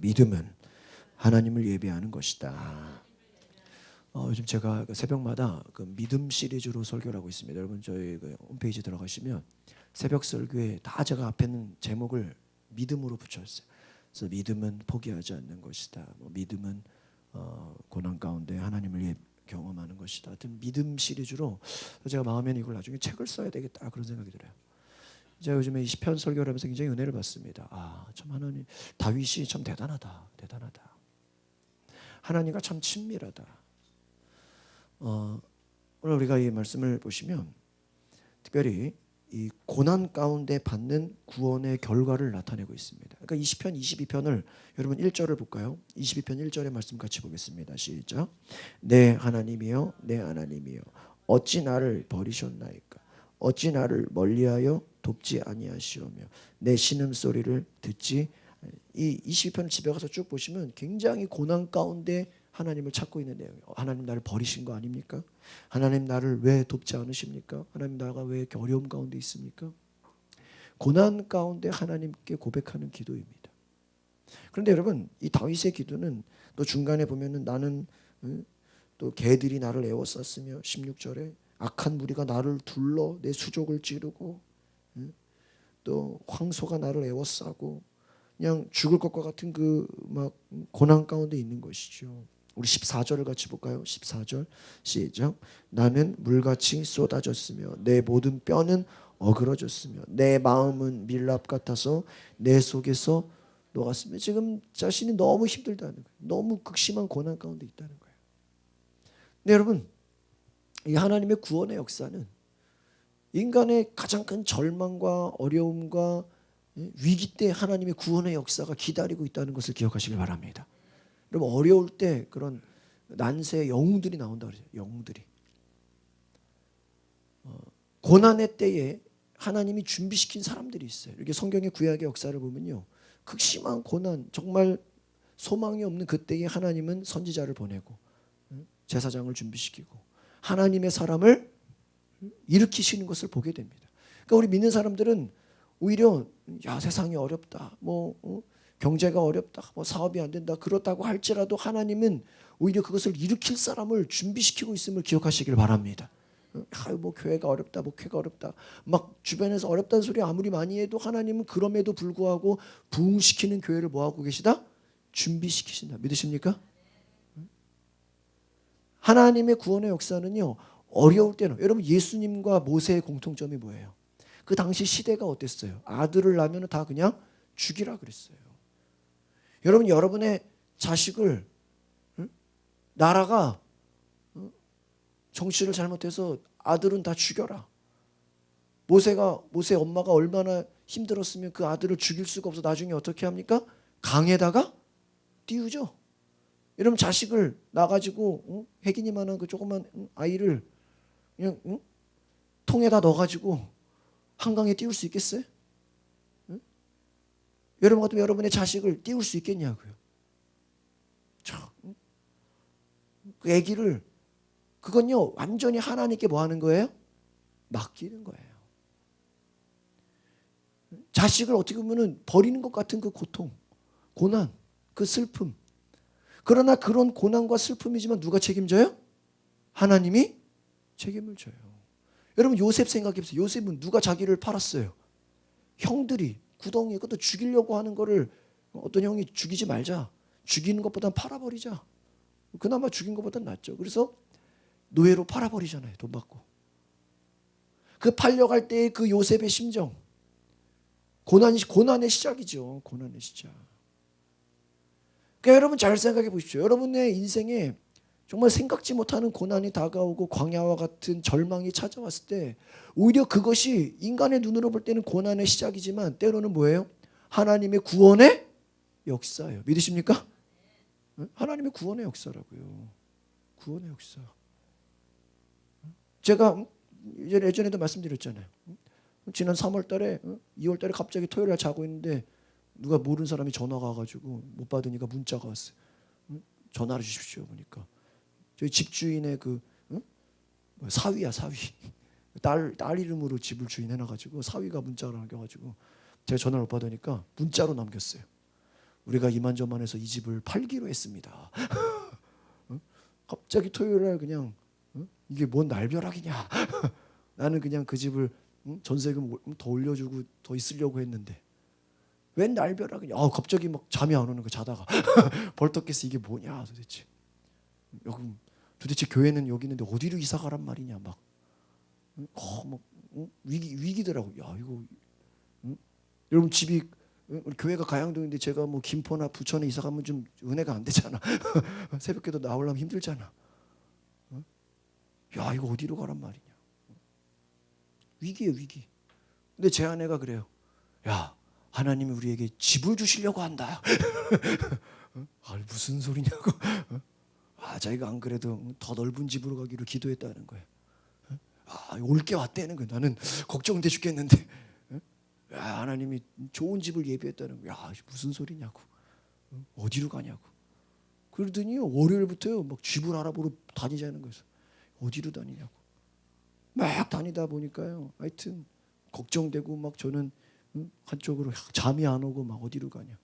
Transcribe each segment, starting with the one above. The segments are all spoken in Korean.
믿음은 하나님을 예배하는 것이다. 요즘 제가 새벽마다 그 믿음 시리즈로 설교를 하고 있습니다. 여러분 저희 그 홈페이지 들어가시면 새벽 설교에 다 제가 앞에는 제목을 믿음으로 붙였어요. 그래서 믿음은 포기하지 않는 것이다. 믿음은 고난 가운데 하나님을 경험하는 것이다. 하여튼 믿음 시리즈로 제가 마음에는 이걸 나중에 책을 써야 되겠다 그런 생각이 들어요. 제가 요즘에 이 시편 설교를 하면서 굉장히 은혜를 받습니다. 참 하나님, 다윗이 참 대단하다. 하나님과 참 친밀하다. 오늘 우리가 이 말씀을 보시면 특별히 이 고난 가운데 받는 구원의 결과를 나타내고 있습니다. 그러니까 이 시편 22편을 여러분 1절을 볼까요? 22편 1절의 말씀 같이 보겠습니다. 시작. 내 하나님이여 내 하나님이여 어찌 나를 버리셨나이까? 어찌 나를 멀리하여 돕지 아니하시오며 내 신음소리를 듣지. 이 22편을 집에 가서 쭉 보시면 굉장히 고난 가운데 하나님을 찾고 있는 내용이에요. 하나님 나를 버리신 거 아닙니까? 하나님 나를 왜 돕지 않으십니까? 하나님 나가 왜 이렇게 어려움 가운데 있습니까? 고난 가운데 하나님께 고백하는 기도입니다. 그런데 여러분 이 다윗의 기도는 또 중간에 보면은 나는 또 개들이 나를 에워쌌으며 16절에 악한 무리가 나를 둘러 내 수족을 찌르고 또 황소가 나를 에워싸고 그냥 죽을 것과 같은 그 막 고난 가운데 있는 것이죠. 우리 14절을 같이 볼까요? 14절 시작. 나는 물같이 쏟아졌으며 내 모든 뼈는 어그러졌으며 내 마음은 밀랍 같아서 내 속에서 녹았으며 지금 자신이 너무 힘들다는 거예요. 너무 극심한 고난 가운데 있다는 거예요. 근데 여러분 이 하나님의 구원의 역사는 인간의 가장 큰 절망과 어려움과 위기 때 하나님의 구원의 역사가 기다리고 있다는 것을 기억하시길 바랍니다. 여러분 어려울 때 그런 난세의 영웅들이 나온다 그러죠. 영웅들이 고난의 때에 하나님이 준비시킨 사람들이 있어요. 이렇게 성경의 구약의 역사를 보면요, 극심한 고난, 정말 소망이 없는 그때에 하나님은 선지자를 보내고 제사장을 준비시키고 하나님의 사람을 일으키시는 것을 보게 됩니다. 그러니까 우리 믿는 사람들은 오히려 야 세상이 어렵다, 경제가 어렵다, 사업이 안 된다 그렇다고 할지라도 하나님은 오히려 그것을 일으킬 사람을 준비시키고 있음을 기억하시길 바랍니다. 교회가 어렵다, 목회가 어렵다, 막 주변에서 어렵다는 소리 아무리 많이 해도 하나님은 그럼에도 불구하고 부흥시키는 교회를 뭐하고 계시다? 준비시키신다. 믿으십니까? 하나님의 구원의 역사는요, 어려울 때는 여러분 예수님과 모세의 공통점이 뭐예요? 그 당시 시대가 어땠어요? 아들을 낳으면 다 그냥 죽이라 그랬어요. 여러분 여러분의 자식을 나라가 정치를 잘못해서 아들은 다 죽여라. 모세 엄마가 얼마나 힘들었으면 그 아들을 죽일 수가 없어 나중에 어떻게 합니까? 강에다가 띄우죠. 여러분 자식을 나가지고 혜긴이만한 그 조그만 아이를 그냥 통에다 넣어가지고 한강에 띄울 수 있겠어요? 여러분 같으면 여러분의 자식을 띄울 수 있겠냐고요. 그 아기를 그건요 완전히 하나님께 뭐 하는 거예요? 맡기는 거예요. 자식을 어떻게 보면 버리는 것 같은 그 고통, 고난, 그 슬픔. 그러나 그런 고난과 슬픔이지만 누가 책임져요? 하나님이 책임을 져요. 여러분 요셉 생각해 보세요. 요셉은 누가 자기를 팔았어요? 형들이 구덩이에 그것도 죽이려고 하는 거를 어떤 형이 죽이지 말자. 죽이는 것보단 팔아버리자. 그나마 죽인 것보단 낫죠. 그래서 노예로 팔아버리잖아요. 돈 받고. 그 팔려갈 때의 그 요셉의 심정. 고난의 시작이죠. 고난의 시작. 그러니까 여러분 잘 생각해 보십시오. 여러분의 인생에 정말 생각지 못하는 고난이 다가오고 광야와 같은 절망이 찾아왔을 때 오히려 그것이 인간의 눈으로 볼 때는 고난의 시작이지만 때로는 뭐예요? 하나님의 구원의 역사예요. 믿으십니까? 하나님의 구원의 역사라고요. 구원의 역사. 제가 예전에도 말씀드렸잖아요. 지난 3월 달에 2월 달에 갑자기 토요일 날 자고 있는데 누가 모르는 사람이 전화가 와가지고 못 받으니까 문자가 왔어요. 전화를 주십시오 보니까 저희 집주인의 그 사위야 사위. 딸 이름으로 집을 주인해놔가지고 사위가 문자를 남겨가지고 제가 전화를 못 받으니까 문자로 남겼어요. 우리가 이만저만해서 이 집을 팔기로 했습니다. 갑자기 토요일날 그냥 이게 뭔 날벼락이냐. 나는 그냥 그 집을 전세금 더 올려주고 더 있으려고 했는데 웬 날벼락이냐. 갑자기 막 잠이 안 오는 거 자다가 벌떡 깨서 이게 뭐냐 도대체. 여기 도대체 교회는 여기 있는데 어디로 이사 가란 말이냐 막. 막 위기더라고. 야 이거 여러분 집이 우리 교회가 가양동인데 제가 뭐 김포나 부천에 이사 가면 좀 은혜가 안 되잖아. 새벽에도 나오려면 힘들잖아. 야 이거 어디로 가란 말이냐. 위기예요 위기. 근데 제 아내가 그래요. 야 하나님이 우리에게 집을 주시려고 한다. 무슨 소리냐고. 자기가 안 그래도 더 넓은 집으로 가기로 기도했다는 거예요. 올 게 왔다는 거예요. 나는 걱정돼 죽겠는데. 하나님이 좋은 집을 예비했다는 거야. 무슨 소리냐고. 어디로 가냐고. 그러더니 월요일부터요 막 집을 알아보러 다니자는 거예요. 어디로 다니냐고. 막 다니다 보니까요. 하여튼 걱정되고 막 저는 한쪽으로 잠이 안 오고 막 어디로 가냐.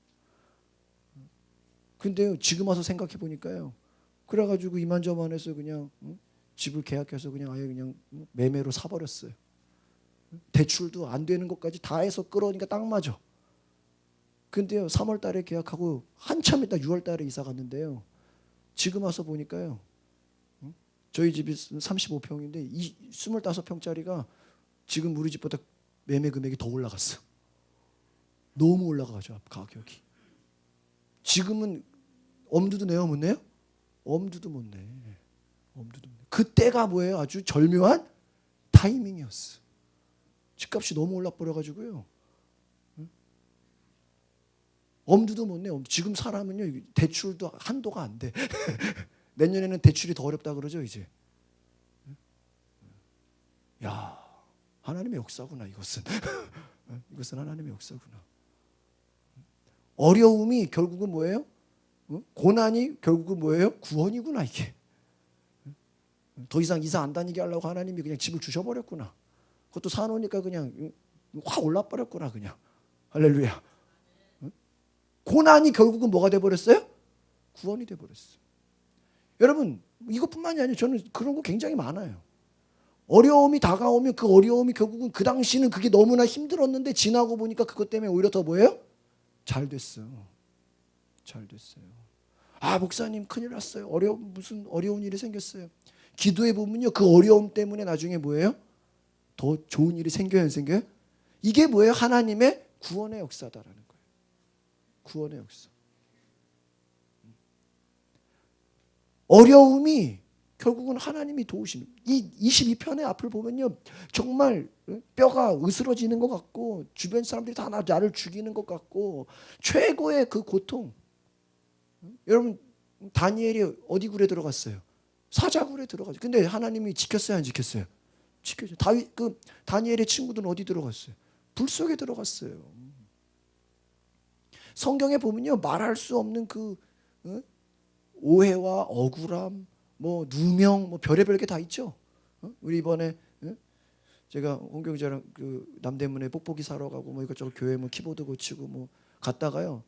근데요 지금 와서 생각해 보니까요. 그래가지고 이만저만해서 그냥 집을 계약해서 그냥 아예 그냥 매매로 사버렸어요. 대출도 안 되는 것까지 다 해서 끌어오니까 딱 맞아. 근데요 3월 달에 계약하고 한참 있다 6월 달에 이사 갔는데요. 지금 와서 보니까요. 저희 집이 35평인데 25평짜리가 지금 우리 집보다 매매 금액이 더 올라갔어. 너무 올라가죠 가격이. 지금은 엄두도 내요 못 내요? 엄두도 못 내. 엄두도 못 내. 그때가 뭐예요? 아주 절묘한 타이밍이었어. 집값이 너무 올라버려가지고요. 엄두도 못 내. 지금 사람은요 대출도 한도가 안 돼. 내년에는 대출이 더 어렵다 그러죠 이제. 야 하나님의 역사구나 이것은. 이것은 하나님의 역사구나. 어려움이 결국은 뭐예요? 고난이 결국은 뭐예요? 구원이구나 이게. 더 이상 이사 안 다니게 하려고 하나님이 그냥 집을 주셔버렸구나. 그것도 사놓으니까 그냥 확 올라버렸구나 그냥. 할렐루야. 고난이 결국은 뭐가 돼버렸어요? 구원이 돼버렸어요. 여러분 이것뿐만이 아니에요. 저는 그런 거 굉장히 많아요. 어려움이 다가오면 그 어려움이 결국은 그 당시는 그게 너무나 힘들었는데 지나고 보니까 그것 때문에 오히려 더 뭐예요? 잘 됐어요. 잘 됐어요. 목사님 큰일 났어요. 무슨 어려운 일이 생겼어요. 기도해 보면요 그 어려움 때문에 나중에 뭐예요? 더 좋은 일이 생겨요 안 생겨요? 이게 뭐예요? 하나님의 구원의 역사다라는 거예요. 구원의 역사. 어려움이 결국은 하나님이 도우시는. 이 22편의 앞을 보면요 정말 뼈가 으스러지는 것 같고 주변 사람들이 다 나를 죽이는 것 같고 최고의 그 고통. 여러분 다니엘이 어디 굴에 들어갔어요? 사자굴에 들어갔어요. 근데 하나님이 지켰어요 안 지켰어요? 지켰죠. 다니엘의 친구들은 어디 들어갔어요? 불 속에 들어갔어요. 성경에 보면요 말할 수 없는 그 오해와 억울함, 뭐 누명, 뭐 별의별 게 다 있죠. 우리 이번에 제가 홍경자랑 그 남대문에 뽁뽁이 사러 가고 뭐 이것저것 교회 뭐 키보드 고치고 뭐 갔다가요.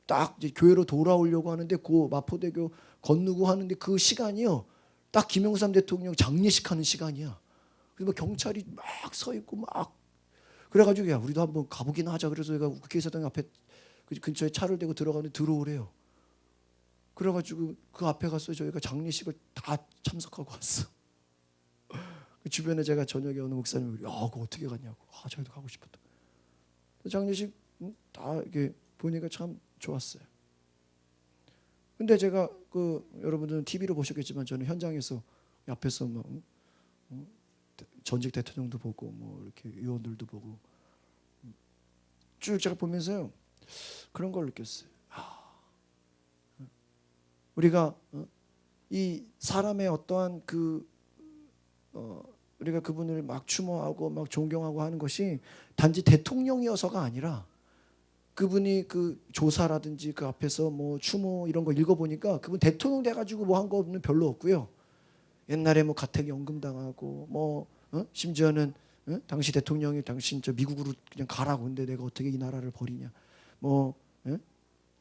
딱 이제 교회로 돌아오려고 하는데 그 마포대교 건너고 하는데 그 시간이요. 딱 김영삼 대통령 장례식 하는 시간이야. 그래서 뭐 경찰이 막 서 있고 막 그래가지고 야 우리도 한번 가보긴 하자. 그래서 제가 국회의사당 앞에 그 근처에 차를 대고 들어가는데 들어오래요. 그래가지고 그 앞에 가서 저희가 장례식을 다 참석하고 왔어. 그 주변에 제가 저녁에 어느 목사님이 그거 어떻게 갔냐고. 저희도 가고 싶었다. 장례식 다 이렇게 보니까 참 좋았어요. 근데 제가 여러분들은 TV로 보셨겠지만 저는 현장에서 앞에서 막 전직 대통령도 보고 뭐 이렇게 의원들도 보고 쭉 제가 보면서요 그런 걸 느꼈어요. 우리가 이 사람의 어떠한 우리가 그분을 막 추모하고 막 존경하고 하는 것이 단지 대통령이어서가 아니라 그분이 그 조사라든지 그 앞에서 뭐 추모 이런 거 읽어보니까 그분 대통령 돼가지고 뭐 한 거는 별로 없고요. 옛날에 뭐 가택연금 당하고 뭐 심지어는 당시 대통령이 당신 저 미국으로 그냥 가라고. 근데 내가 어떻게 이 나라를 버리냐. 뭐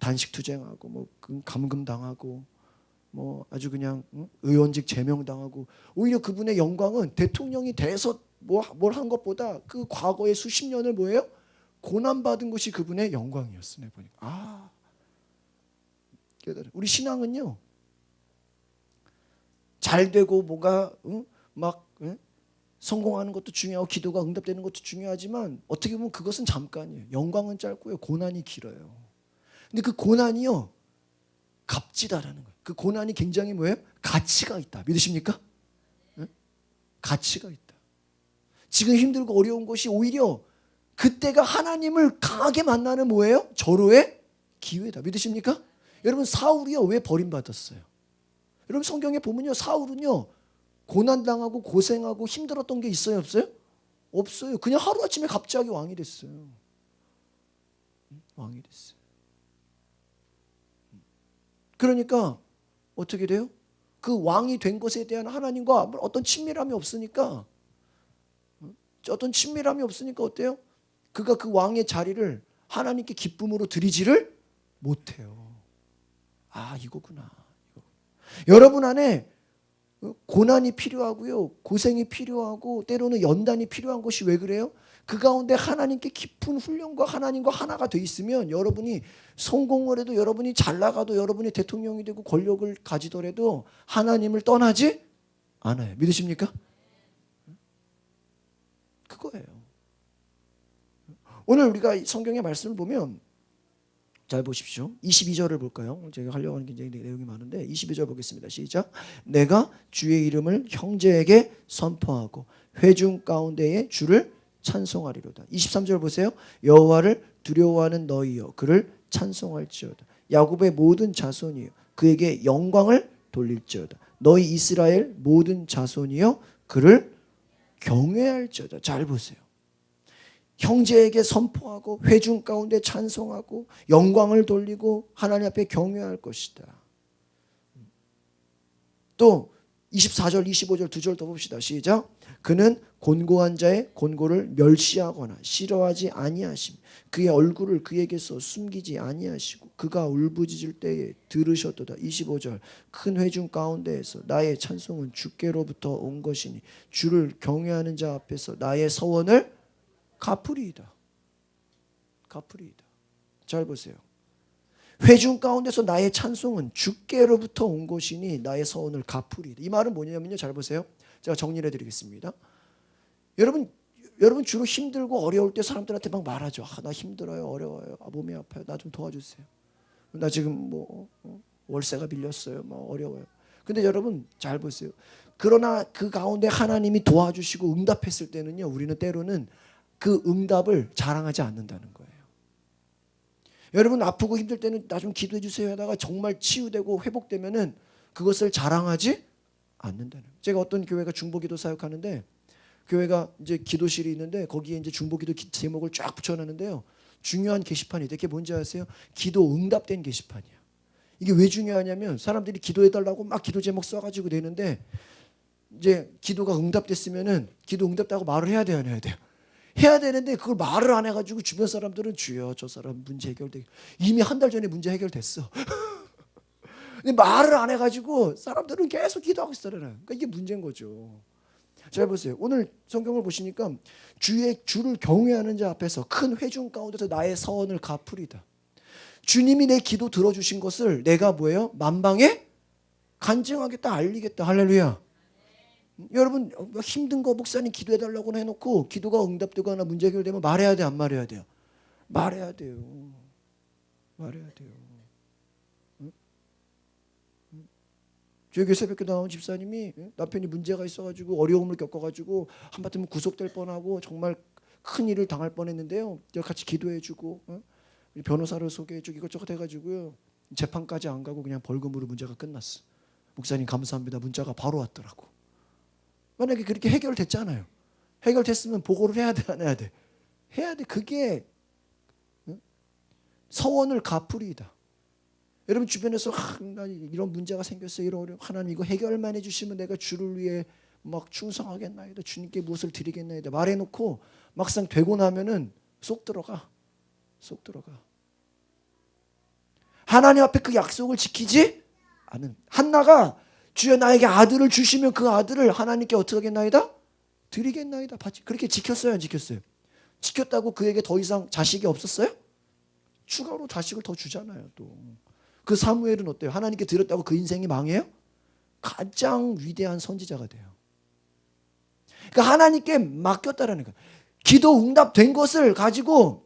단식 투쟁하고 뭐 감금 당하고 뭐 아주 그냥 의원직 제명당하고 오히려 그분의 영광은 대통령이 돼서 뭘 한 것보다 그 과거의 수십 년을 뭐예요? 고난받은 것이 그분의 영광이었어. 내가 보니까 우리 신앙은요 잘 되고 뭐가 막 성공하는 것도 중요하고 기도가 응답되는 것도 중요하지만 어떻게 보면 그것은 잠깐이에요. 영광은 짧고요 고난이 길어요. 근데 그 고난이요 값지다라는 거예요. 그 고난이 굉장히 뭐예요? 가치가 있다. 믿으십니까? 가치가 있다. 지금 힘들고 어려운 것이 오히려 그때가 하나님을 강하게 만나는 뭐예요? 절호의 기회다. 믿으십니까? 여러분 사울이요 왜 버림받았어요? 여러분 성경에 보면요 사울은요 고난당하고 고생하고 힘들었던 게 있어요 없어요? 없어요. 그냥 하루아침에 갑자기 왕이 됐어요. 왕이 됐어요. 그러니까 어떻게 돼요? 그 왕이 된 것에 대한 하나님과 어떤 친밀함이 없으니까 어때요? 그가 그 왕의 자리를 하나님께 기쁨으로 드리지를 못해요. 이거구나. 여러분 안에 고난이 필요하고요 고생이 필요하고 때로는 연단이 필요한 것이 왜 그래요? 그 가운데 하나님께 깊은 훈련과 하나님과 하나가 돼 있으면 여러분이 성공을 해도 여러분이 잘 나가도 여러분이 대통령이 되고 권력을 가지더라도 하나님을 떠나지 않아요. 믿으십니까? 그거예요. 오늘 우리가 성경의 말씀을 보면 잘 보십시오. 22절을 볼까요? 제가 하려고 하는 굉장히 내용이 많은데 22절 보겠습니다. 시작. 내가 주의 이름을 형제에게 선포하고 회중 가운데에 주를 찬송하리로다. 23절 보세요. 여호와를 두려워하는 너희여 그를 찬송할지어다. 야곱의 모든 자손이여 그에게 영광을 돌릴지어다. 너희 이스라엘 모든 자손이여 그를 경외할지어다. 잘 보세요. 형제에게 선포하고 회중 가운데 찬송하고 영광을 돌리고 하나님 앞에 경외할 것이다. 또 24절 25절 두 절 더 봅시다. 시작. 그는 곤고한 자의 곤고를 멸시하거나 싫어하지 아니하심 그의 얼굴을 그에게서 숨기지 아니하시고 그가 울부짖을 때에 들으셨도다. 25절 큰 회중 가운데에서 나의 찬송은 주께로부터 온 것이니 주를 경외하는 자 앞에서 나의 서원을 갚으리이다. 잘 보세요. 회중 가운데서 나의 찬송은 주께로부터 온 것이니 나의 서원을 갚으리이다. 이 말은 뭐냐면요. 잘 보세요. 제가 정리를 해드리겠습니다. 여러분 주로 힘들고 어려울 때 사람들한테 막 말하죠. 나 힘들어요. 어려워요. 몸이 아파요. 나 좀 도와주세요. 나 지금 월세가 밀렸어요. 어려워요. 근데 여러분 잘 보세요. 그러나 그 가운데 하나님이 도와주시고 응답했을 때는요. 우리는 때로는 그 응답을 자랑하지 않는다는 거예요. 여러분 아프고 힘들 때는 나 좀 기도해 주세요 하다가 정말 치유되고 회복되면은 그것을 자랑하지 않는다는 거예요. 제가 어떤 교회가 중보기도 사역하는데 교회가 이제 기도실이 있는데 거기에 이제 중보기도 제목을 쫙 붙여놨는데요. 중요한 게시판이 이게 뭔지 아세요? 기도 응답된 게시판이야. 이게 왜 중요하냐면 사람들이 기도해달라고 막 기도 제목 써가지고 되는데 이제 기도가 응답됐으면은 기도 응답다고 말을 해야 돼요, 안 해야 돼요? 해야 되는데 그걸 말을 안 해가지고 주변 사람들은 주여 저 사람 문제 해결돼 이미 한 달 전에 문제 해결됐어. 근데 말을 안 해가지고 사람들은 계속 기도하고 있어요. 그러니까 이게 문제인 거죠. 잘 보세요. 오늘 성경을 보시니까 주를 경외하는 자 앞에서 큰 회중 가운데서 나의 서원을 갚으리다. 주님이 내 기도 들어주신 것을 내가 뭐예요? 만방에 간증하겠다, 알리겠다. 할렐루야. 여러분 힘든 거 목사님 기도해달라고 해놓고 기도가 응답되거나 문제 해결되면 말해야 돼, 안 말해야 돼요? 말해야 돼요. 저희 교회 새벽에 나온 집사님이 남편이 문제가 있어가지고 어려움을 겪어가지고 한바탕 구속될 뻔하고 정말 큰 일을 당할 뻔했는데요. 같이 기도해주고 변호사를 소개해주고 이것저것 해가지고요. 재판까지 안 가고 그냥 벌금으로 문제가 끝났어. 목사님 감사합니다. 문자가 바로 왔더라고. 만약에 그렇게 해결됐잖아요. 해결됐으면 보고를 해야 돼, 안 해야 돼? 해야 돼. 그게 서원을 갚으리이다. 여러분 주변에서 나 이런 문제가 생겼어요. 이런 어려움. 하나님 이거 해결만 해주시면 내가 주를 위해 막 충성하겠나이다. 주님께 무엇을 드리겠나이다. 말해놓고 막상 되고 나면은 쏙 들어가. 하나님 앞에 그 약속을 지키지 않은 한나가 주여 나에게 아들을 주시면 그 아들을 하나님께 어떻게 하겠나이다? 드리겠나이다. 그렇게 지켰어요, 안 지켰어요? 지켰다고 그에게 더 이상 자식이 없었어요? 추가로 자식을 더 주잖아요. 또 그 사무엘은 어때요? 하나님께 드렸다고 그 인생이 망해요? 가장 위대한 선지자가 돼요. 그러니까 하나님께 맡겼다라는 거예요. 기도 응답된 것을 가지고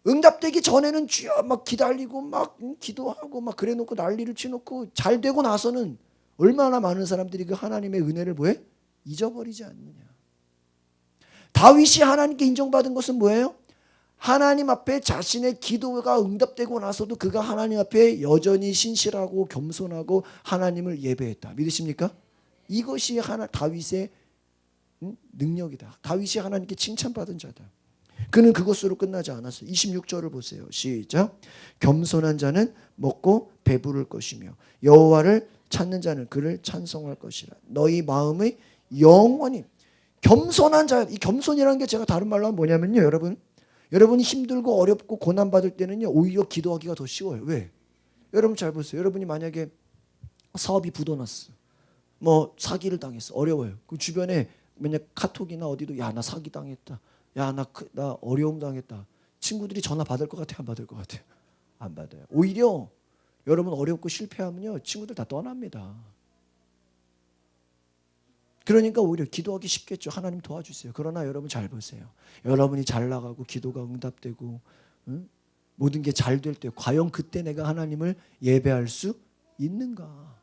응답되기 전에는 주여 막 기다리고 막 기도하고 막 그래놓고 난리를 치놓고 잘 되고 나서는 얼마나 많은 사람들이 그 하나님의 은혜를 뭐해? 잊어버리지 않느냐. 다윗이 하나님께 인정받은 것은 뭐예요? 하나님 앞에 자신의 기도가 응답되고 나서도 그가 하나님 앞에 여전히 신실하고 겸손하고 하나님을 예배했다. 믿으십니까? 이것이 다윗의 능력이다. 다윗이 하나님께 칭찬받은 자다. 그는 그것으로 끝나지 않았어요. 26절을 보세요. 시작. 겸손한 자는 먹고 배부를 것이며 여호와를 찾는 자는 그를 찬송할 것이라. 너희 마음의 영원히 겸손한 자. 이 겸손이라는 게 제가 다른 말로 하면 뭐냐면요. 여러분이 힘들고 어렵고 고난받을 때는요. 오히려 기도하기가 더 쉬워요. 왜? 여러분 잘 보세요. 여러분이 만약에 사업이 부도났어. 뭐 사기를 당했어. 어려워요. 그 주변에 만약 카톡이나 어디도 야 나 사기 당했다. 야 나 어려움 당했다. 친구들이 전화 받을 것 같아요? 안 받을 것 같아요? 안 받아요. 오히려 여러분 어렵고 실패하면요. 친구들 다 떠납니다. 그러니까 오히려 기도하기 쉽겠죠. 하나님 도와주세요. 그러나 여러분 잘 보세요. 여러분이 잘 나가고 기도가 응답되고 모든 게 잘 될 때 과연 그때 내가 하나님을 예배할 수 있는가?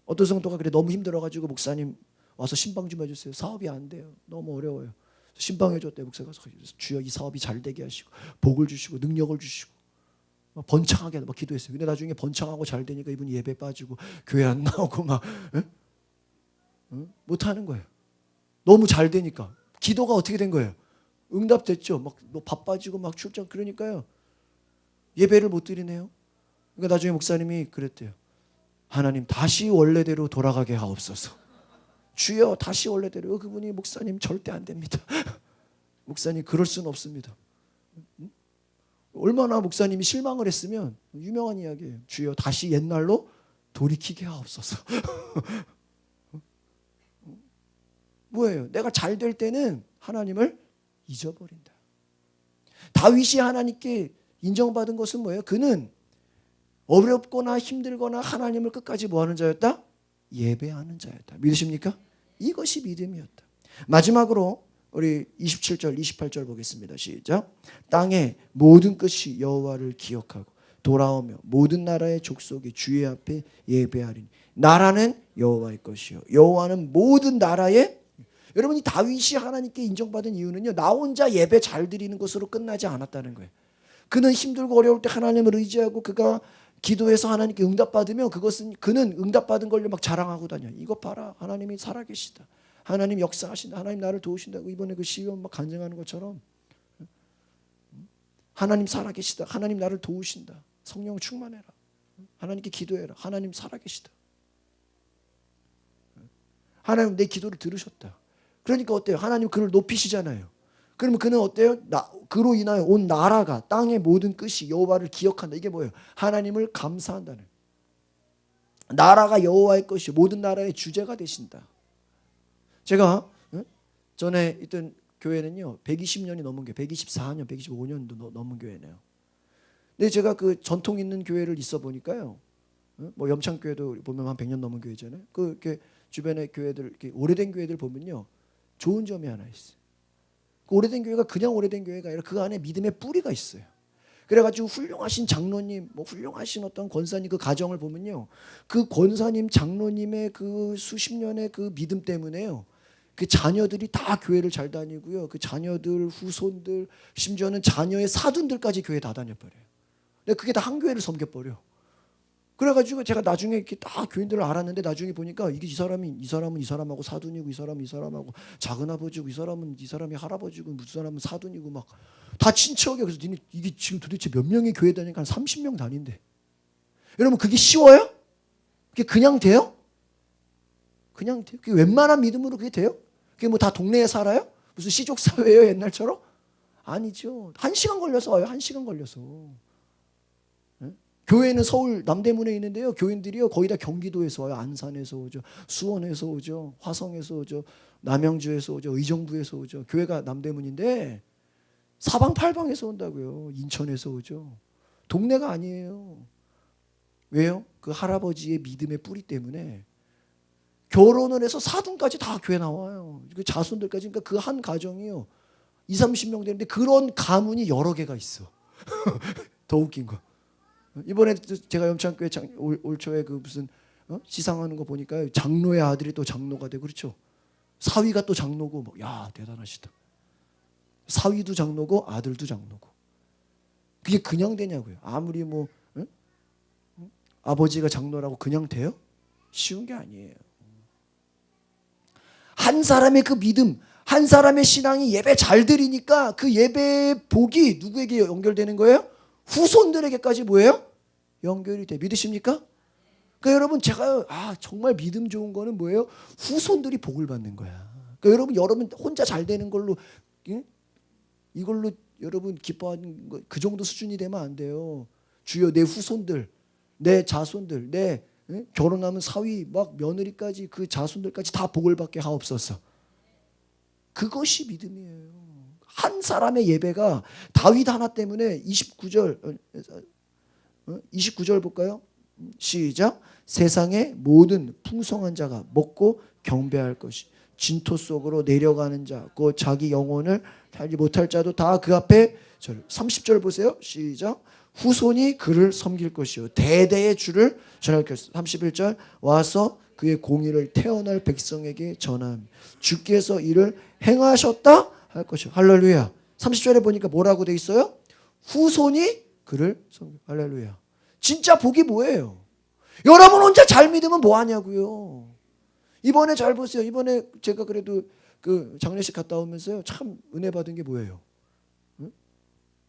어떤 성도가 그래 너무 힘들어가지고 목사님 와서 신방 좀 해주세요. 사업이 안 돼요. 너무 어려워요. 신방해줬대. 목사가 주여 이 사업이 잘 되게 하시고 복을 주시고 능력을 주시고 번창하게 막 기도했어요. 근데 나중에 번창하고 잘 되니까 이분이 예배 빠지고 교회 안 나오고 막 못하는 거예요. 너무 잘 되니까 기도가 어떻게 된 거예요? 응답됐죠. 막 바빠지고 막 출장 그러니까요. 예배를 못 드리네요. 그러니까 나중에 목사님이 그랬대요. 하나님 다시 원래대로 돌아가게 하옵소서. 주여 다시 원래대로. 그분이 목사님 절대 안 됩니다. 목사님 그럴 수는 없습니다. 얼마나 목사님이 실망을 했으면 유명한 이야기예요. 주여 다시 옛날로 돌이키게 하옵소서. 뭐예요? 내가 잘 될 때는 하나님을 잊어버린다. 다윗이 하나님께 인정받은 것은 뭐예요? 그는 어렵거나 힘들거나 하나님을 끝까지 뭐하는 자였다? 예배하는 자였다. 믿으십니까? 이것이 믿음이었다. 마지막으로 우리 27절 28절 보겠습니다. 시작. 땅의 모든 끝이 여호와를 기억하고 돌아오며 모든 나라의 족속이 주의 앞에 예배하리니 나라는 여호와의 것이요 여호와는 모든 나라의. 여러분이 다윗이 하나님께 인정받은 이유는요. 나 혼자 예배 잘 드리는 것으로 끝나지 않았다는 거예요. 그는 힘들고 어려울 때 하나님을 의지하고 그가 기도해서 하나님께 응답받으면 그는 응답받은 걸로 막 자랑하고 다녀. 이것 봐라. 하나님이 살아계시다. 하나님 역사하신다. 하나님 나를 도우신다고 이번에 그 시위원 막 간증하는 것처럼 하나님 살아계시다. 하나님 나를 도우신다. 성령 충만해라. 하나님께 기도해라. 하나님 살아계시다. 하나님 내 기도를 들으셨다. 그러니까 어때요? 하나님 그를 높이시잖아요. 그러면 그는 어때요? 그로 인하여 온 나라가 땅의 모든 끝이 여호와를 기억한다. 이게 뭐예요? 하나님을 감사한다는. 나라가 여호와의 것이 모든 나라의 주제가 되신다. 제가 전에 있던 교회는요 120년이 넘은 교회, 124년, 125년도 넘은 교회네요. 근데 제가 그 전통 있는 교회를 있어 보니까요, 뭐 염창교회도 보면 한 100년 넘은 교회잖아요. 그 이렇게 주변의 교회들, 이렇게 오래된 교회들 보면요 좋은 점이 하나 있어요. 그 오래된 교회가 그냥 오래된 교회가 아니라 그 안에 믿음의 뿌리가 있어요. 그래가지고 훌륭하신 장로님, 뭐 훌륭하신 어떤 권사님 그 가정을 보면요, 그 권사님, 장로님의 그 수십 년의 그 믿음 때문에요, 그 자녀들이 다 교회를 잘 다니고요, 그 자녀들, 후손들, 심지어는 자녀의 사돈들까지 교회 다 다녀버려요. 근데 그게 다 한 교회를 섬겨버려. 그래가지고 제가 나중에 이렇게 다 교인들을 알았는데 나중에 보니까 이게 이 사람은 이 사람하고 사돈이고 이 사람은 이 사람하고 작은 아버지고 이 사람이 할아버지고 무슨 사람은 사돈이고 막 다 친척이야. 그래서 니네 이게 지금 도대체 몇 명의 교회 다니니까 한 30명 다닌대. 여러분 그게 쉬워요? 그게 그냥 돼요? 그냥 돼요? 그게 웬만한 믿음으로 그게 돼요? 그게 뭐 다 동네에 살아요? 무슨 시족 사회예요 옛날처럼? 아니죠. 1시간 걸려서 와요. 1시간 걸려서. 교회는 서울 남대문에 있는데요. 교인들이요 거의 다 경기도에서 와요. 안산에서 오죠. 수원에서 오죠. 화성에서 오죠. 남양주에서 오죠. 의정부에서 오죠. 교회가 남대문인데 사방팔방에서 온다고요. 인천에서 오죠. 동네가 아니에요. 왜요? 그 할아버지의 믿음의 뿌리 때문에 결혼을 해서 사돈까지 다 교회 나와요. 그 자손들까지. 그러니까 그 한 가정이요 20, 30명 되는데 그런 가문이 여러 개가 있어. 더 웃긴 거. 이번에 제가 염창교회 올 초에 그 무슨 시상하는 거 보니까 장로의 아들이 또 장로가 되고 그렇죠. 사위가 또 장로고 뭐, 야 대단하시다. 사위도 장로고 아들도 장로고. 그게 그냥 되냐고요. 아무리 뭐 응? 아버지가 장로라고 그냥 돼요? 쉬운 게 아니에요. 한 사람의 그 믿음, 한 사람의 신앙이 예배 잘 드리니까 그 예배의 복이 누구에게 연결되는 거예요? 후손들에게까지 뭐예요? 연결이 돼. 믿으십니까? 그러니까 여러분 제가 정말 믿음 좋은 거는 뭐예요? 후손들이 복을 받는 거야. 그러니까 여러분 혼자 잘 되는 걸로 이걸로 여러분 기뻐하는 거 그 정도 수준이 되면 안 돼요. 주여 내 후손들, 내 자손들, 내 결혼하면 사위 막 며느리까지 그 자손들까지 다 복을 받게 하옵소서. 그것이 믿음이에요. 한 사람의 예배가 다윗 하나 때문에 29절 볼까요? 시작. 세상의 모든 풍성한 자가 먹고 경배할 것이 진토 속으로 내려가는 자, 곧 자기 영혼을 살지 못할 자도 다 그 앞에 30절 보세요. 시작. 후손이 그를 섬길 것이요 대대의 주를 전할 것이요 31절 와서 그의 공의를 태어날 백성에게 전하며 주께서 이를 행하셨다 할 것이요. 할렐루야. 30절에 보니까 뭐라고 돼 있어요? 후손이 그를 섬길. 할렐루야. 진짜 복이 뭐예요? 여러분 혼자 잘 믿으면 뭐 하냐고요. 이번에 잘 보세요. 이번에 제가 그래도 그 장례식 갔다 오면서요 참 은혜 받은 게 뭐예요?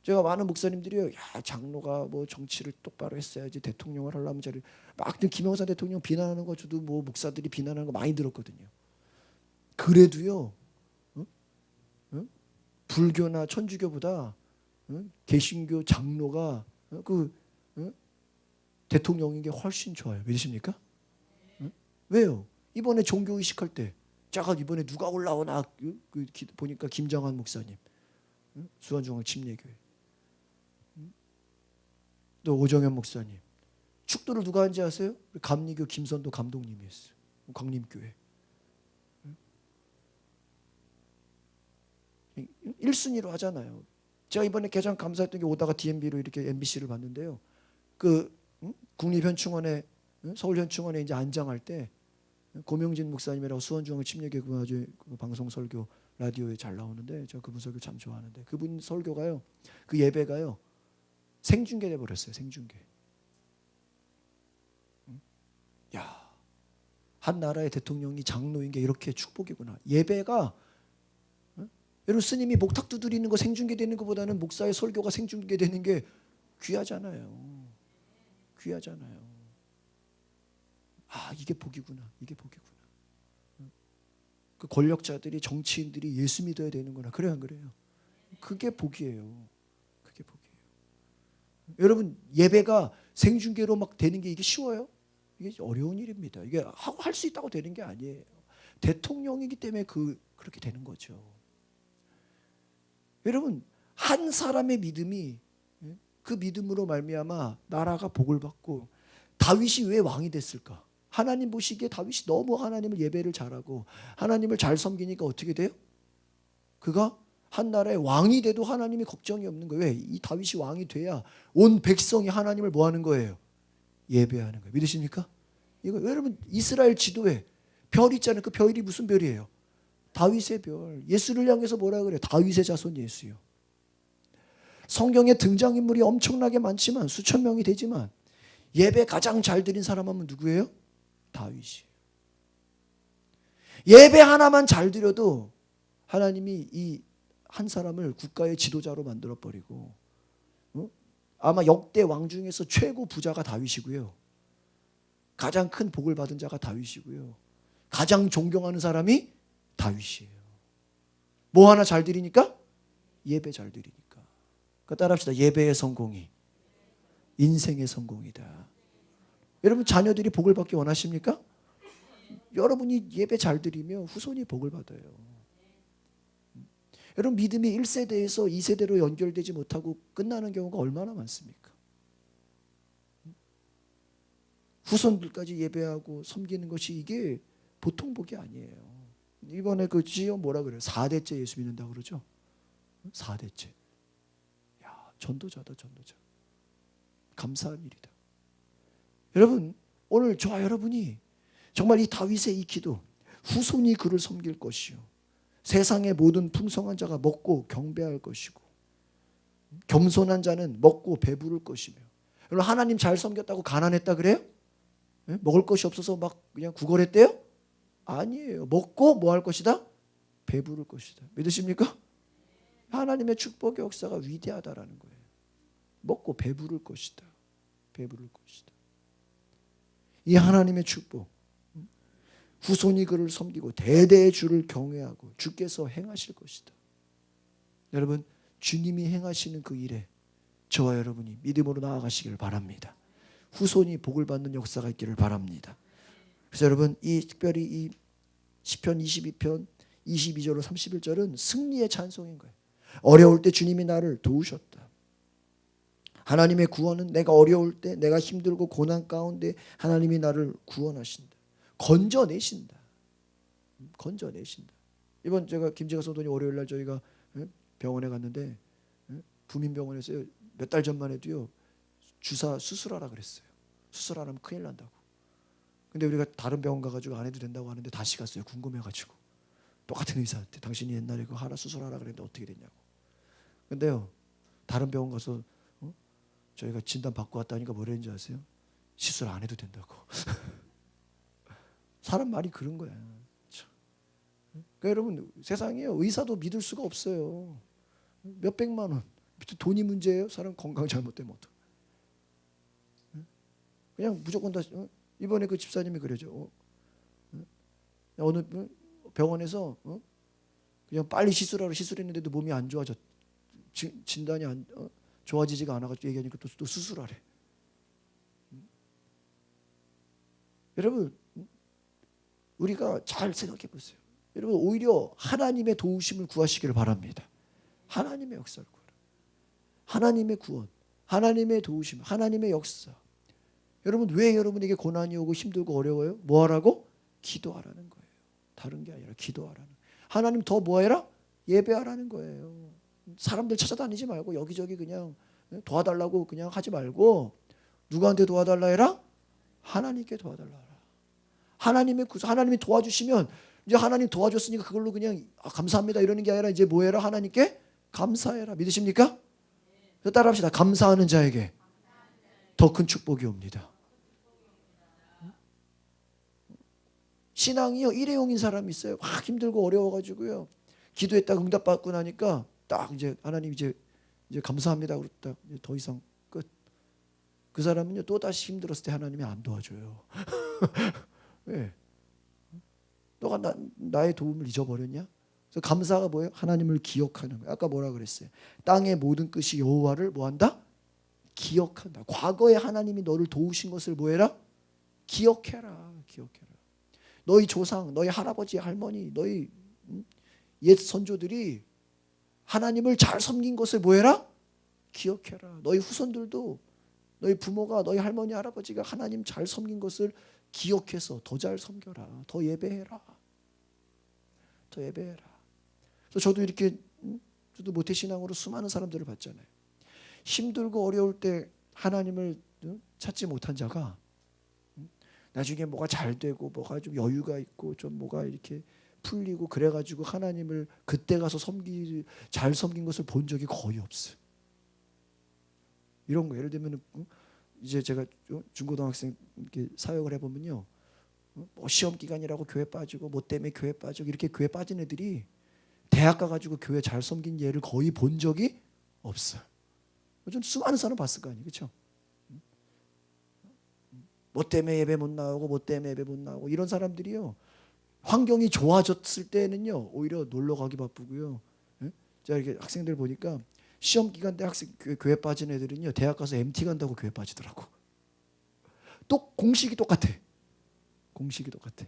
제가 많은 목사님들이요, 야 장로가 뭐 정치를 똑바로 했어야지 대통령을 하려면 저를 막 김영삼 대통령 비난하는 거 저도 뭐 목사들이 비난하는 거 많이 들었거든요. 그래도요, 불교나 천주교보다 개신교 장로가 대통령인 게 훨씬 좋아요. 믿으십니까? 왜요? 이번에 종교 의식할 때, 제가 이번에 누가 올라오나 보니까 김정한 목사님, 수원중앙 침례교회. 또 오정현 목사님. 축도를 누가 한지 아세요? 감리교 김선도 감독님이 했어요. 광림교회. 1순위로 하잖아요. 제가 이번에 개장 감사했던 게 오다가 DMB로 이렇게 MBC를 봤는데요. 그 국립현충원에 서울현충원에 이제 안장할 때 고명진 목사님이라고 수원중앙 침례교회 그 방송 설교 라디오에 잘 나오는데 제가 그분 설교 참 좋아하는데 그분 설교가요. 그 예배가요. 생중계돼 버렸어요. 생중계. 야, 한 나라의 대통령이 장로인 게 이렇게 축복이구나. 예배가 여러분 스님이 목탁 두드리는 거 생중계되는 것보다는 목사의 설교가 생중계되는 게 귀하잖아요. 귀하잖아요. 이게 복이구나. 이게 복이구나. 그 권력자들이 정치인들이 예수 믿어야 되는구나. 그래 안 그래요? 그게 복이에요. 그게 복이에요. 여러분 예배가 생중계로 막 되는 게 이게 쉬워요? 이게 어려운 일입니다. 이게 하고 할 수 있다고 되는 게 아니에요. 대통령이기 때문에 그렇게 되는 거죠. 여러분 한 사람의 믿음이 그 믿음으로 말미암아 나라가 복을 받고 다윗이 왜 왕이 됐을까? 하나님 보시기에 다윗이 너무 하나님을 예배를 잘하고 하나님을 잘 섬기니까 어떻게 돼요? 그가 한 나라의 왕이 돼도 하나님이 걱정이 없는 거예요. 왜? 이 다윗이 왕이 돼야 온 백성이 하나님을 뭐 하는 거예요? 예배하는 거예요. 믿으십니까? 이거 여러분 이스라엘 지도에 별 있잖아요. 그 별이 무슨 별이에요? 다윗의 별. 예수를 향해서 뭐라 그래요? 다윗의 자손 예수요. 성경에 등장인물이 엄청나게 많지만 수천 명이 되지만 예배 가장 잘 드린 사람 하면 누구예요? 다윗이에요. 예배 하나만 잘 드려도 하나님이 이 한 사람을 국가의 지도자로 만들어버리고 아마 역대 왕 중에서 최고 부자가 다윗이고요. 가장 큰 복을 받은 자가 다윗이고요. 가장 존경하는 사람이 다윗이에요. 뭐 하나 잘 드리니까? 예배 잘 드리니까. 그러니까 따라합시다. 예배의 성공이 인생의 성공이다. 여러분 자녀들이 복을 받기 원하십니까? 여러분이 예배 잘 드리면 후손이 복을 받아요. 여러분 믿음이 1세대에서 2세대로 연결되지 못하고 끝나는 경우가 얼마나 많습니까? 후손들까지 예배하고 섬기는 것이 이게 보통 복이 아니에요. 이번에 그 지어 뭐라 그래요? 4대째 예수 믿는다고 그러죠? 4대째. 야, 전도자다, 전도자. 감사한 일이다. 여러분, 오늘 저와 여러분이 정말 이 다윗의 이 기도, 후손이 그를 섬길 것이요, 세상의 모든 풍성한 자가 먹고 경배할 것이고, 겸손한 자는 먹고 배부를 것이며. 여러분, 하나님 잘 섬겼다고 가난했다 그래요? 먹을 것이 없어서 막 그냥 구걸했대요? 아니에요. 먹고 뭐 할 것이다? 배부를 것이다. 믿으십니까? 하나님의 축복의 역사가 위대하다라는 거예요. 먹고 배부를 것이다. 배부를 것이다. 이 하나님의 축복, 후손이 그를 섬기고 대대의 주를 경외하고 주께서 행하실 것이다. 여러분, 주님이 행하시는 그 일에 저와 여러분이 믿음으로 나아가시기를 바랍니다. 후손이 복을 받는 역사가 있기를 바랍니다. 그래서 여러분, 이 특별히 이 시편 22편 22절로 31절은 승리의 찬송인 거예요. 어려울 때 주님이 나를 도우셨다. 하나님의 구원은 내가 어려울 때, 내가 힘들고 고난 가운데 하나님이 나를 구원하신다. 건져내신다. 건져내신다. 이번 제가 김재가 성도님 월요일 날 저희가 병원에 갔는데, 부민병원에서 몇 달 전만 해도요 주사 수술하라 그랬어요. 수술하라면 큰일 난다고. 근데 우리가 다른 병원 가가지고 안 해도 된다고 하는데 다시 갔어요. 궁금해가지고. 똑같은 의사한테 당신이 옛날에 그거 하라 수술하라 그랬는데 어떻게 됐냐고. 근데요 다른 병원 가서 저희가 진단 받고 왔다니까 뭐랬는지 아세요? 시술 안 해도 된다고. 사람 말이 그런 거야. 그러니까 여러분, 세상에요 의사도 믿을 수가 없어요. 몇 백만 원 돈이 문제예요? 사람 건강 잘못되면 어떡해. 그냥 무조건 다. 이번에 그 집사님이 그러죠. 어느 병원에서 그냥 빨리 시술하러 시술했는데도 몸이 안 좋아졌. 진단이 안 좋아지지가 않아가지고 얘기하니까 또 수술하래. 여러분, 우리가 잘 생각해 보세요. 여러분, 오히려 하나님의 도우심을 구하시기를 바랍니다. 하나님의 역사를 구하라. 하나님의 구원, 하나님의 도우심, 하나님의 역사. 여러분, 왜 여러분에게 고난이 오고 힘들고 어려워요? 뭐 하라고? 기도하라는 거예요. 다른 게 아니라 기도하라는 거예요. 하나님 더 뭐 해라? 예배하라는 거예요. 사람들 찾아다니지 말고 여기저기 그냥 도와달라고 그냥 하지 말고 누구한테 도와달라 해라? 하나님께 도와달라 해라. 하나님이 도와주시면 이제 하나님 도와줬으니까 그걸로 그냥 감사합니다 이러는 게 아니라 이제 뭐 해라? 하나님께 감사해라. 믿으십니까? 그래서 따라합시다. 감사하는 자에게 더 큰 축복이 옵니다. 신앙이요 일회용인 사람이 있어요. 막 힘들고 어려워가지고요 기도했다가 응답받고 나니까 딱 이제 하나님 이제 감사합니다 그랬다. 이제 더 이상 끝. 그 사람은요 또 다시 힘들었을 때 하나님이 안 도와줘요. 왜? 너가 나의 도움을 잊어버렸냐? 그래서 감사가 뭐예요? 하나님을 기억하는 거예요. 아까 뭐라 그랬어요? 땅의 모든 끝이 여호와를 뭐한다? 기억한다. 과거에 하나님이 너를 도우신 것을 뭐해라? 기억해라. 기억해라. 너희 조상, 너희 할아버지, 할머니, 너희 옛 선조들이 하나님을 잘 섬긴 것을 뭐해라? 기억해라. 너희 후손들도 너희 부모가 너희 할머니, 할아버지가 하나님 잘 섬긴 것을 기억해서 더 잘 섬겨라. 더 예배해라. 더 예배해라. 그래서 저도 이렇게 저도 모태신앙으로 수많은 사람들을 봤잖아요. 힘들고 어려울 때 하나님을 찾지 못한 자가 나중에 뭐가 잘 되고 뭐가 좀 여유가 있고 좀 뭐가 이렇게 풀리고 그래가지고 하나님을 그때 가서 잘 섬긴 것을 본 적이 거의 없어요. 이런 거 예를 들면 이제 제가 중고등학생 이렇게 사역을 해보면요, 뭐 시험 기간이라고 교회 빠지고 뭐 때문에 교회 빠지고 이렇게 교회 빠진 애들이 대학 가가지고 교회 잘 섬긴 예를 거의 본 적이 없어요. 좀 수많은 사람 봤을 거 아니에요, 그렇죠? 뭐 때문에 예배 못 나오고 뭐 때문에 예배 못 나오고 이런 사람들이요 환경이 좋아졌을 때는요 오히려 놀러 가기 바쁘고요. 제가 이렇게 학생들 보니까 시험 기간 때 학생 교회 빠진 애들은요 대학 가서 MT 간다고 교회 빠지더라고. 또 공식이 똑같아. 공식이 똑같아.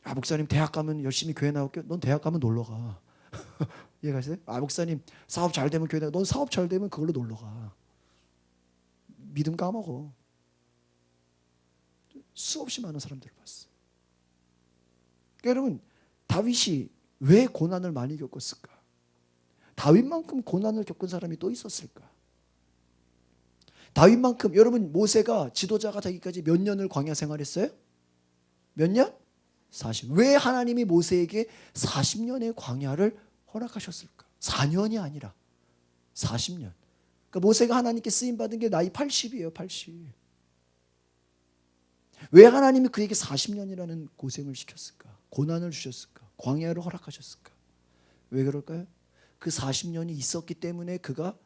아 목사님 대학 가면 열심히 교회 나올게요. 넌 대학 가면 놀러 가. 이해가세요? 아 목사님 사업 잘 되면 교회 나가. 넌 사업 잘 되면 그걸로 놀러 가. 믿음 까먹어. 수없이 많은 사람들을 봤어. 그러니까 여러분 다윗이 왜 고난을 많이 겪었을까? 다윗만큼 고난을 겪은 사람이 또 있었을까? 다윗만큼 여러분 모세가 지도자가 되기까지 몇 년을 광야 생활했어요? 몇 년? 40. 왜 하나님이 모세에게 40년의 광야를 허락하셨을까? 4년이 아니라 40년. 그러니까 모세가 하나님께 쓰임 받은 게 나이 80이에요. 80. 왜 하나님이 그에게 40년이라는 고생을 시켰을까? 고난을 주셨을까? 광야를 허락하셨을까? 왜 그럴까요? 그 40년이 있었기 때문에 그가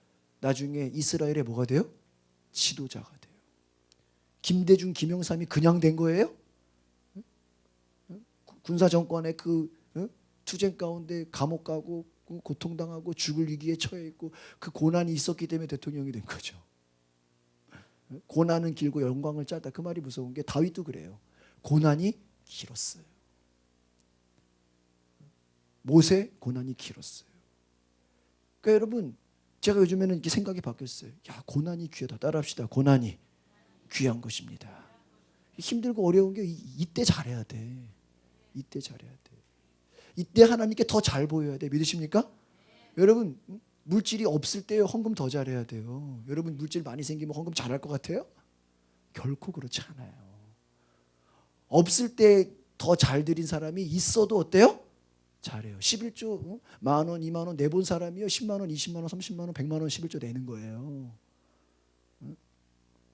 나중에 이스라엘의 뭐가 돼요? 지도자가 돼요. 김대중, 김영삼이 그냥 된 거예요? 군사 정권의 그 투쟁 가운데 감옥 가고 고통당하고 죽을 위기에 처해 있고 그 고난이 있었기 때문에 대통령이 된 거죠. 고난은 길고 영광을 짧다. 그 말이 무서운 게 다윗도 그래요. 고난이 길었어요. 모세 고난이 길었어요. 그러니까 여러분 제가 요즘에는 이렇게 생각이 바뀌었어요. 야 고난이 귀하다. 따라합시다. 고난이 귀한 것입니다. 힘들고 어려운 게 이때 잘해야 돼. 이때 잘해야 돼. 이때 하나님께 더 잘 보여야 돼. 믿으십니까? 여러분 물질이 없을 때 헌금 더 잘해야 돼요. 여러분 물질 많이 생기면 헌금 잘할 것 같아요? 결코 그렇지 않아요. 없을 때 더 잘 드린 사람이 있어도 어때요? 잘해요. 11조 10,000원, 20,000원 내본 사람이요 10만 원, 20만 원, 30만 원, 100만 원 11조 내는 거예요.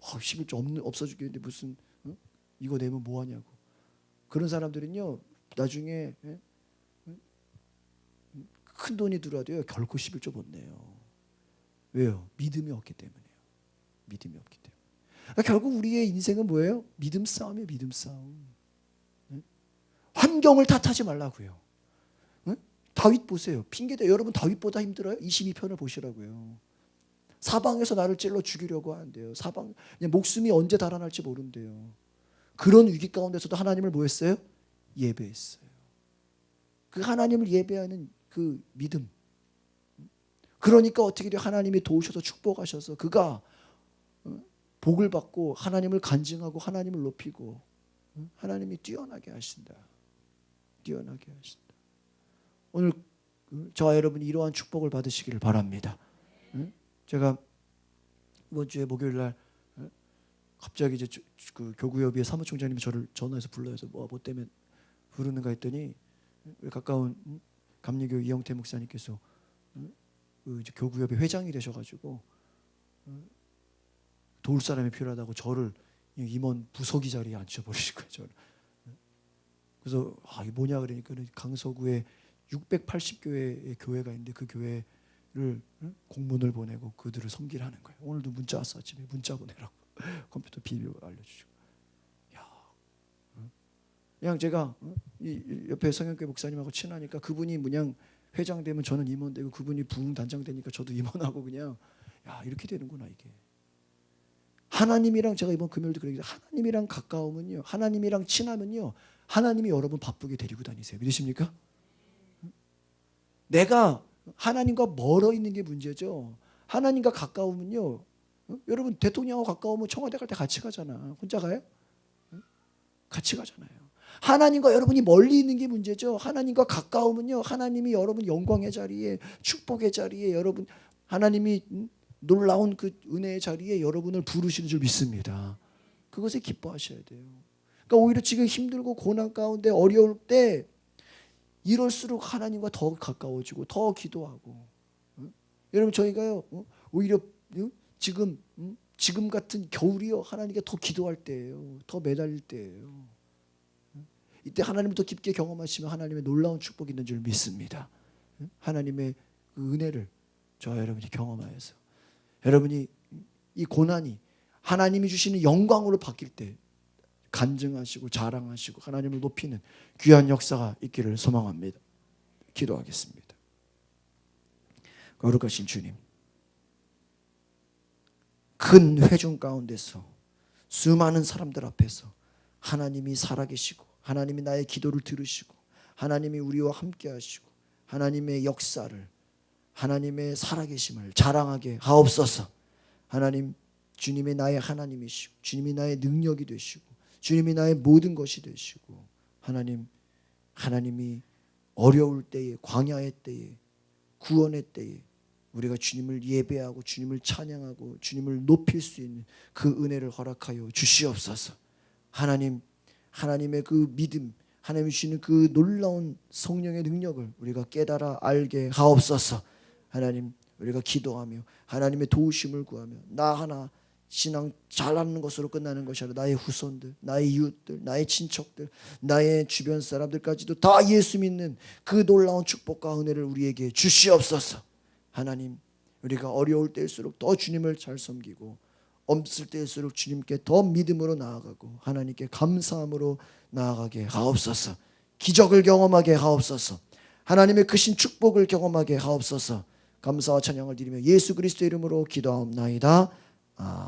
11조 없어 죽겠는데 무슨 이거 내면 뭐 하냐고. 그런 사람들은요 나중에 큰 돈이 들어와도요 결코 11조 못 내요. 왜요? 믿음이 없기 때문이에요. 믿음이 없기 때문에. 그러니까 결국 우리의 인생은 뭐예요? 믿음 싸움이에요. 믿음 싸움. 환경을 탓하지 말라고요. 다윗 보세요. 핑계대. 여러분 다윗보다 힘들어요? 22편을 보시라고요. 사방에서 나를 찔러 죽이려고 하는데요. 사방 그냥 목숨이 언제 달아날지 모른대요. 그런 위기 가운데서도 하나님을 뭐 했어요? 예배했어요. 그 하나님을 예배하는 그 믿음. 그러니까 어떻게 돼요? 하나님이 도우셔서 축복하셔서 그가 복을 받고 하나님을 간증하고 하나님을 높이고 하나님이 뛰어나게 하신다. 뛰어나게 하신다. 오늘 저와 여러분이 이러한 축복을 받으시기를 바랍니다. 제가 이번 주에 목요일 날 갑자기 이제 그 교구협의회 사무총장님이 저를 전화해서 불러서 뭐 때문에 부르는가 했더니 가까운 감리교 이영태 목사님께서 그 이제 교구협의 회장이 되셔가지고 도울 사람이 필요하다고 저를 임원 부서기 자리에 앉혀버리신 거예요. 저를. 그래서 이게 뭐냐 그러니까 강서구에 680교회의 교회가 있는데 그 교회를 공문을 보내고 그들을 섬기라는 거예요. 오늘도 문자 왔어. 아침에 문자 보내라고 컴퓨터 비밀 알려주시고. 야, 그냥 제가 이 옆에 성현교회 목사님하고 친하니까 그분이 그냥 회장 되면 저는 임원 되고 그분이 부흥단장 되니까 저도 임원하고 그냥 야 이렇게 되는구나 이게. 하나님이랑 제가 이번 금요일도 그러기도 하나님이랑 가까우면요, 하나님이랑 친하면요, 하나님이 여러분 바쁘게 데리고 다니세요. 믿으십니까? 내가 하나님과 멀어 있는 게 문제죠. 하나님과 가까우면요, 여러분 대통령하고 가까우면 청와대 갈 때 같이 가잖아. 혼자 가요? 같이 가잖아요. 하나님과 여러분이 멀리 있는 게 문제죠. 하나님과 가까우면요, 하나님이 여러분 영광의 자리에, 축복의 자리에, 여러분 하나님이 놀라운 그 은혜의 자리에 여러분을 부르시는 줄 믿습니다. 그것에 기뻐하셔야 돼요. 그러니까 오히려 지금 힘들고 고난 가운데 어려울 때 이럴수록 하나님과 더 가까워지고 더 기도하고. 여러분 저희가요 오히려 지금 같은 겨울이요 하나님께 더 기도할 때예요. 더 매달릴 때예요. 이때 하나님을 더 깊게 경험하시면 하나님의 놀라운 축복이 있는 줄 믿습니다. 하나님의 그 은혜를 저와 여러분이 경험하여서 여러분이 이 고난이 하나님이 주시는 영광으로 바뀔 때 간증하시고 자랑하시고 하나님을 높이는 귀한 역사가 있기를 소망합니다. 기도하겠습니다. 거룩하신 주님, 큰 회중 가운데서 수많은 사람들 앞에서 하나님이 살아계시고 하나님이 나의 기도를 들으시고 하나님이 우리와 함께 하시고 하나님의 역사를, 하나님의 살아계심을 자랑하게 하옵소서. 하나님, 주님이 나의 하나님이시고 주님이 나의 능력이 되시고 주님이 나의 모든 것이 되시고 하나님이 어려울 때에, 광야의 때에, 구원의 때에 우리가 주님을 예배하고 주님을 찬양하고 주님을 높일 수 있는 그 은혜를 허락하여 주시옵소서. 하나님의 그 믿음, 하나님이 주시는 그 놀라운 성령의 능력을 우리가 깨달아 알게 하옵소서. 하나님, 우리가 기도하며 하나님의 도우심을 구하며 나 하나 신앙 잘하는 것으로 끝나는 것이 아니라 나의 후손들, 나의 이웃들, 나의 친척들, 나의 주변 사람들까지도 다 예수 믿는 그 놀라운 축복과 은혜를 우리에게 주시옵소서. 하나님, 우리가 어려울 때일수록 더 주님을 잘 섬기고 없을 때일수록 주님께 더 믿음으로 나아가고 하나님께 감사함으로 나아가게 하옵소서. 기적을 경험하게 하옵소서. 하나님의 크신 축복을 경험하게 하옵소서. 감사와 찬양을 드리며 예수 그리스도의 이름으로 기도하옵나이다. 아멘.